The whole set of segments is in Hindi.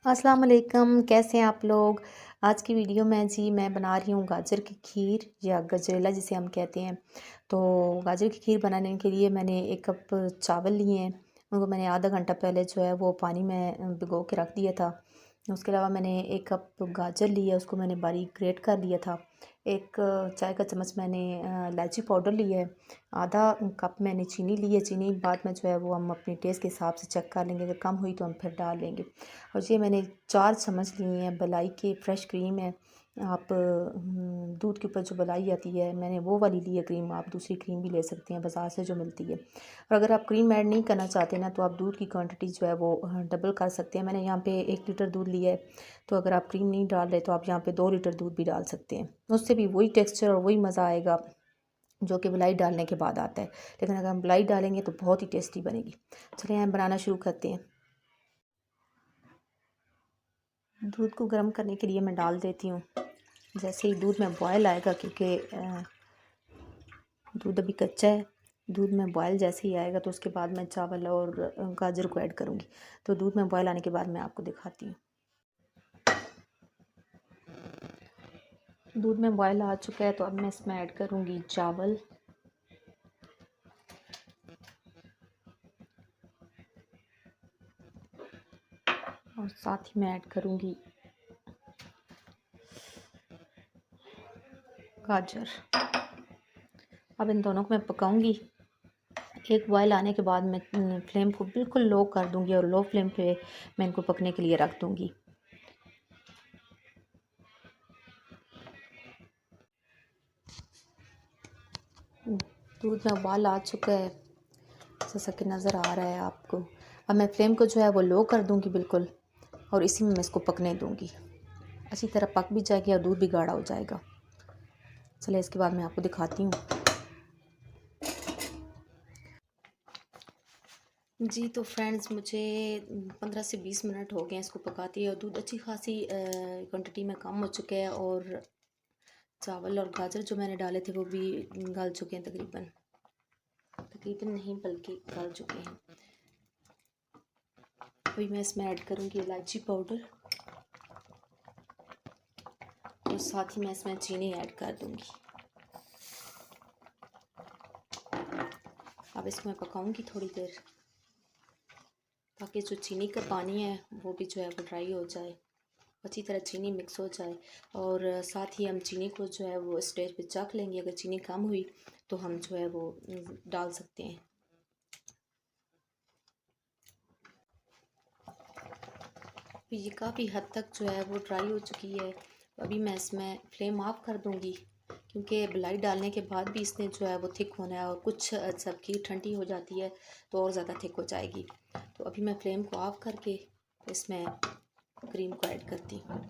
अस्सलाम वालेकुम, कैसे हैं आप लोग। आज की वीडियो में मैं बना रही हूँ गाजर की खीर या गजरेला जिसे हम कहते हैं। तो गाजर की खीर बनाने के लिए मैंने 1 कप चावल लिए हैं। उनको मैंने आधा घंटा पहले जो है वो पानी में भिगो के रख दिया था। उसके अलावा मैंने 1 कप गाजर लिया, उसको मैंने बारीक ग्रेट कर लिया था। 1 चाय का चम्मच मैंने इलायची पाउडर लिया है। आधा कप मैंने चीनी ली है। चीनी बाद में जो है वो हम अपने टेस्ट के हिसाब से चेक कर लेंगे, अगर कम हुई तो हम फिर डाल लेंगे। और ये मैंने 4 चम्मच लिए हैं मलाई की फ्रेश क्रीम है। आप दूध के ऊपर जो मलाई आती है मैंने वो वाली ली है क्रीम। आप दूसरी क्रीम भी ले सकते हैं बाज़ार से जो मिलती है। और अगर आप क्रीम ऐड नहीं करना चाहते ना तो आप दूध की क्वांटिटी जो है वो डबल कर सकते हैं। मैंने यहाँ पे 1 लीटर दूध लिया है, तो अगर आप क्रीम नहीं डाल रहे तो आप यहाँ पे 2 लीटर दूध भी डाल सकते हैं। उससे भी वही टेक्स्चर और वही मज़ा आएगा जो कि मलाई डालने के बाद आता है। लेकिन अगर हम मलाई डालेंगे तो बहुत ही टेस्टी बनेगी। चलिए हम बनाना शुरू करते हैं। दूध को गर्म करने के लिए मैं डाल देती हूँ। जैसे ही दूध में बॉयल आएगा, क्योंकि दूध अभी कच्चा है, दूध में बॉयल जैसे ही आएगा तो उसके बाद मैं चावल और गाजर को ऐड करूँगी। तो दूध में बॉयल आने के बाद मैं आपको दिखाती हूँ। दूध में बॉयल आ चुका है, तो अब मैं इसमें ऐड करूँगी चावल। और साथ ही मैं ऐड करूँगी गाजर। अब इन दोनों को मैं पकाऊंगी। एक बॉयल आने के बाद मैं फ्लेम को बिल्कुल लो कर दूंगी और लो फ्लेम पे मैं इनको पकने के लिए रख दूंगी। दूध में उबाल आ चुका है, जैसा कि नज़र आ रहा है आपको। अब मैं फ्लेम को जो है वो लो कर दूंगी बिल्कुल, और इसी में मैं इसको पकने दूंगी। अच्छी तरह पक भी जाएगी और दूध भी गाढ़ा हो जाएगा। चलिए इसके बाद मैं आपको दिखाती हूँ। जी तो फ्रेंड्स, मुझे 15 से 20 मिनट हो गए इसको पकाती है, और दूध अच्छी खासी क्वांटिटी में कम हो चुका है, और चावल और गाजर जो मैंने डाले थे वो भी गल चुके हैं। तकरीबन तकरीबन नहीं बल्कि गल चुके हैं। अभी मैं इसमें ऐड करूँगी इलायची पाउडर, और साथ ही मैं इसमें चीनी ऐड कर दूँगी। अब इसको मैं पकाऊँगी थोड़ी देर, ताकि जो चीनी का पानी है वो भी जो है वो ड्राई हो जाए, अच्छी तरह चीनी मिक्स हो जाए। और साथ ही हम चीनी को जो है वो स्टेज पे चख लेंगे। अगर चीनी कम हुई तो हम जो है वो डाल सकते हैं। तो ये काफ़ी हद तक जो है वो ड्राई हो चुकी है। अभी मैं इसमें फ्लेम ऑफ कर दूंगी, क्योंकि मलाई डालने के बाद भी इसने जो है वो थिक होना है, और कुछ जब खीर ठंडी हो जाती है तो और ज़्यादा थिक हो जाएगी। तो अभी मैं फ्लेम को ऑफ करके इसमें क्रीम को ऐड करती हूँ।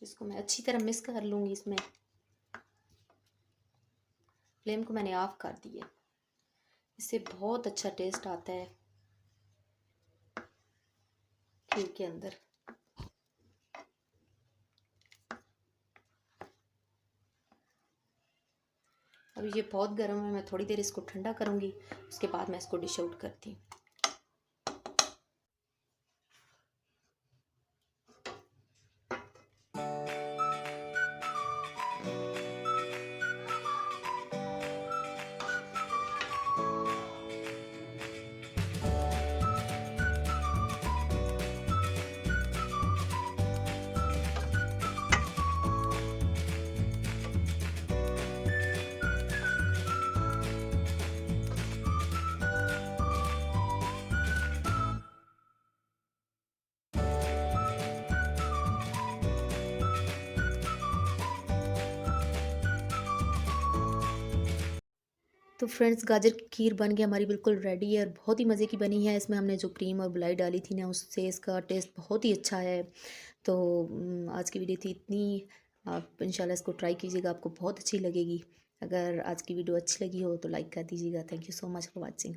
इसको मैं अच्छी तरह मिक्स कर लूँगी। इसमें फ्लेम को मैंने ऑफ कर दिया। इससे बहुत अच्छा टेस्ट आता है खीर के अंदर। अभी ये बहुत गर्म है, मैं थोड़ी देर इसको ठंडा करूँगी, उसके बाद मैं इसको डिश आउट करती हूँ। तो फ्रेंड्स, गाजर की खीर बन के हमारी बिल्कुल रेडी है, और बहुत ही मज़े की बनी है। इसमें हमने जो क्रीम और मलाई डाली थी ना, उससे इसका टेस्ट बहुत ही अच्छा है। तो आज की वीडियो थी इतनी। आप इंशाल्लाह इसको ट्राई कीजिएगा, आपको बहुत अच्छी लगेगी। अगर आज की वीडियो अच्छी लगी हो तो लाइक कर दीजिएगा। Thank you so much for watching.